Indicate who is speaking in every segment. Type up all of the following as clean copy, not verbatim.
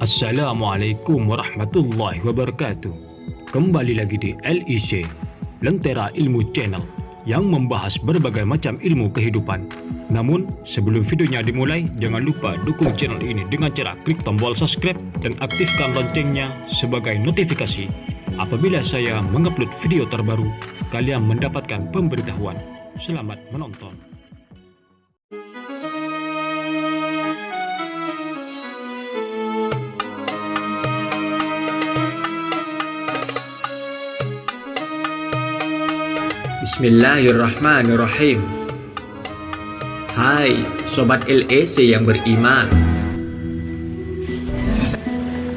Speaker 1: Assalamualaikum warahmatullahi wabarakatuh. Kembali lagi di LIC, Lentera Ilmu Channel, yang membahas berbagai macam ilmu kehidupan. Namun, sebelum videonya dimulai, jangan lupa dukung channel ini dengan cara klik tombol subscribe dan aktifkan loncengnya sebagai notifikasi. Apabila saya mengupload video terbaru, kalian mendapatkan pemberitahuan. Selamat menonton.
Speaker 2: Bismillahirrahmanirrahim. Hai Sobat LEC yang beriman,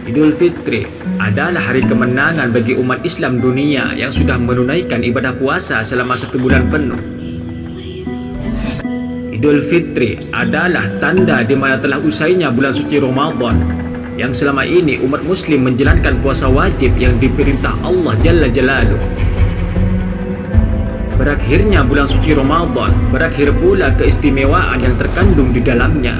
Speaker 2: Idul Fitri adalah hari kemenangan bagi umat Islam dunia yang sudah menunaikan ibadah puasa selama 1 bulan penuh. Idul Fitri adalah tanda di mana telah usainya bulan suci Ramadan, yang selama ini umat muslim menjalankan puasa wajib yang diperintah Allah Jalla Jalaluh. Berakhirnya bulan suci Ramadan, berakhir pula keistimewaan yang terkandung di dalamnya.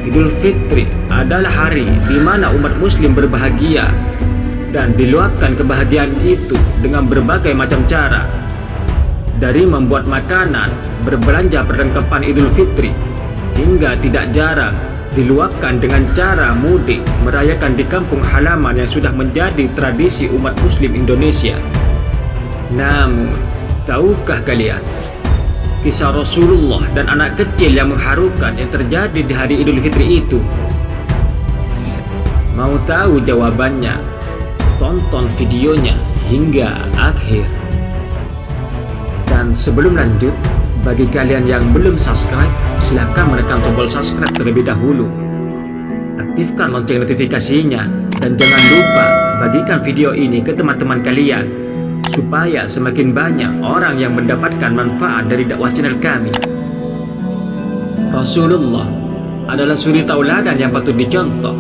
Speaker 2: Idul Fitri adalah hari di mana umat muslim berbahagia dan diluapkan kebahagiaan itu dengan berbagai macam cara. Dari membuat makanan, berbelanja perlengkapan Idul Fitri, hingga tidak jarang diluapkan dengan cara mudik merayakan di kampung halaman yang sudah menjadi tradisi umat muslim Indonesia. Namun, tahukah kalian kisah Rasulullah dan anak kecil yang mengharukan yang terjadi di hari Idul Fitri itu? Mau tahu jawabannya? Tonton videonya hingga akhir. Dan sebelum lanjut, bagi kalian yang belum subscribe, silahkan menekan tombol subscribe terlebih dahulu. Aktifkan lonceng notifikasinya dan jangan lupa bagikan video ini ke teman-teman kalian, supaya semakin banyak orang yang mendapatkan manfaat dari dakwah channel kami. Rasulullah adalah suri tauladan yang patut dicontoh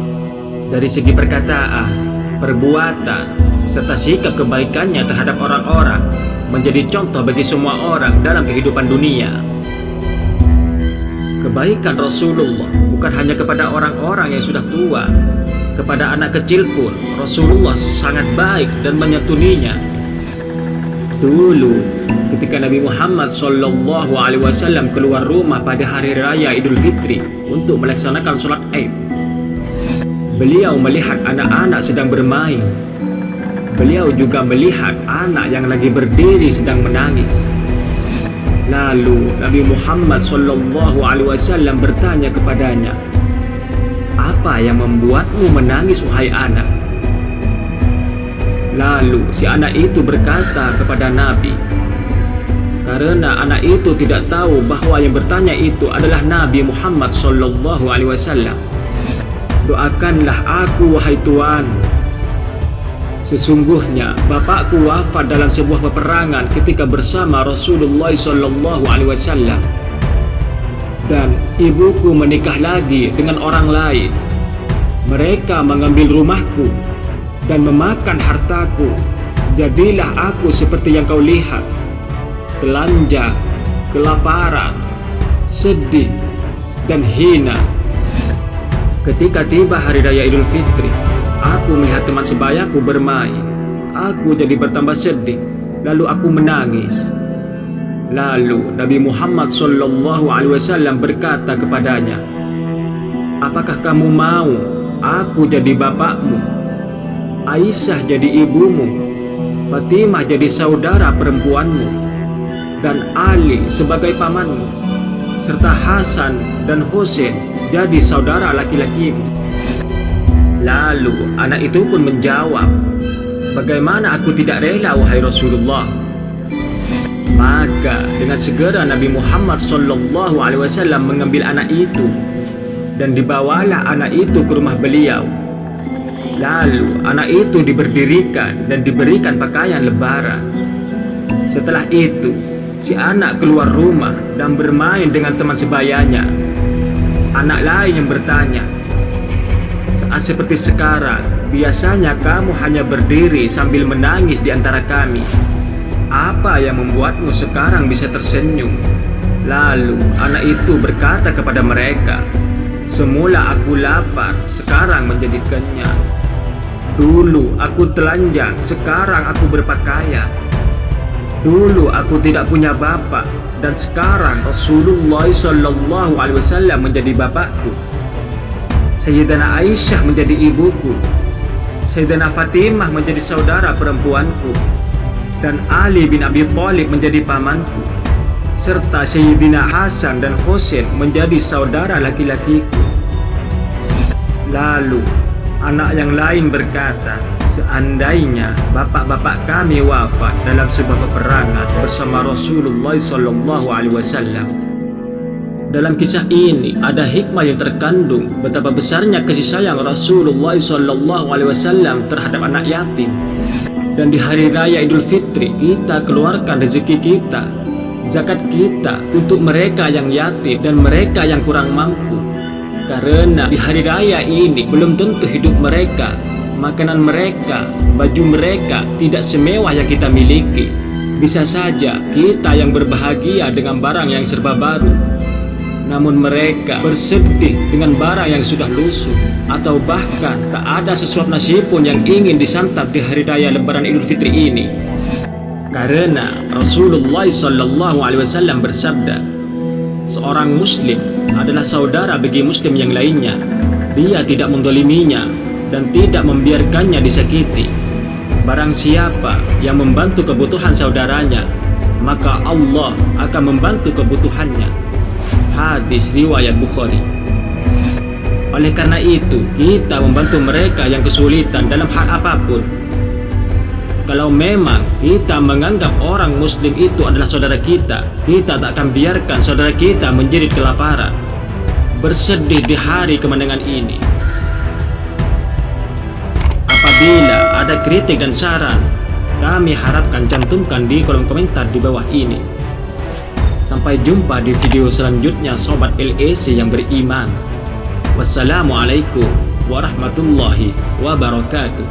Speaker 2: dari segi perkataan, perbuatan, serta sikap kebaikannya terhadap orang-orang, menjadi contoh bagi semua orang dalam kehidupan dunia. Kebaikan Rasulullah bukan hanya kepada orang-orang yang sudah tua, kepada anak kecil pun Rasulullah sangat baik dan menyantuninya. Dulu ketika Nabi Muhammad SAW keluar rumah pada hari raya Idul Fitri untuk melaksanakan sholat Id, beliau melihat anak-anak sedang bermain. Beliau juga melihat anak yang lagi berdiri sedang menangis. Lalu Nabi Muhammad SAW bertanya kepadanya, "Apa yang membuatmu menangis, wahai anak?" Lalu si anak itu berkata kepada Nabi, karena anak itu tidak tahu bahwa yang bertanya itu adalah Nabi Muhammad SAW. "Doakanlah aku, wahai Tuan. Sesungguhnya bapakku wafat dalam sebuah peperangan ketika bersama Rasulullah SAW, dan ibuku menikah lagi dengan orang lain. Mereka mengambil rumahku dan memakan hartaku. Jadilah aku seperti yang kau lihat, telanjang, kelaparan, sedih, dan hina. Ketika tiba hari raya Idul Fitri, aku melihat teman sebayaku bermain. Aku jadi bertambah sedih, lalu aku menangis." Lalu Nabi Muhammad SAW berkata kepadanya, "Apakah kamu mau aku jadi bapakmu, Aisyah jadi ibumu, Fatimah jadi saudara perempuanmu, dan Ali sebagai pamanmu, serta Hasan dan Husain jadi saudara laki-lakimu?" Lalu anak itu pun menjawab, "Bagaimana aku tidak rela, wahai Rasulullah?" Maka dengan segera Nabi Muhammad SAW mengambil anak itu, dan dibawalah anak itu ke rumah beliau. Lalu anak itu diberdirikan dan diberikan pakaian lebaran. Setelah itu, si anak keluar rumah dan bermain dengan teman sebayanya. Anak lain yang bertanya, "Saat seperti sekarang, biasanya kamu hanya berdiri sambil menangis di antara kami. Apa yang membuatmu sekarang bisa tersenyum?" Lalu anak itu berkata kepada mereka, Semula aku lapar, sekarang menjadi kenyang. Dulu aku telanjang, sekarang aku berpakaian. Dulu aku tidak punya bapak, dan sekarang Rasulullah SAW menjadi bapakku. Sayyidina Aisyah menjadi ibuku. Sayyidina Fatimah menjadi saudara perempuanku. Dan Ali bin Abi Thalib menjadi pamanku. Serta Sayyidina Hasan dan Husain menjadi saudara laki-lakiku. Lalu anak yang lain berkata, seandainya bapak-bapak kami wafat dalam sebuah peperangan bersama Rasulullah SAW. Dalam kisah ini ada hikmah yang terkandung betapa besarnya kasih sayang Rasulullah SAW terhadap anak yatim. Dan di hari raya Idul Fitri kita keluarkan rezeki kita, zakat kita untuk mereka yang yatim dan mereka yang kurang mampu. Karena di hari raya ini belum tentu hidup mereka, makanan mereka, baju mereka tidak semewah yang kita miliki. Bisa saja kita yang berbahagia dengan barang yang serba baru, namun mereka bersedih dengan barang yang sudah lusuh, atau bahkan tak ada sesuap nasi pun yang ingin disantap di hari raya Lebaran Idul Fitri ini. Karena Rasulullah SAW bersabda, seorang muslim adalah saudara bagi muslim yang lainnya. Dia tidak mendoliminya dan tidak membiarkannya disakiti. Barang siapa yang membantu kebutuhan saudaranya, maka Allah akan membantu kebutuhannya. Hadis riwayat Bukhari. Oleh karena itu, kita membantu mereka yang kesulitan dalam hal apapun. Kalau memang kita menganggap orang muslim itu adalah saudara kita, kita tak akan biarkan saudara kita menjerit kelaparan, bersedih di hari kemenangan ini. Apabila ada kritik dan saran, kami harapkan cantumkan di kolom komentar di bawah ini. Sampai jumpa di video selanjutnya Sobat LEC yang beriman. Wassalamualaikum warahmatullahi wabarakatuh.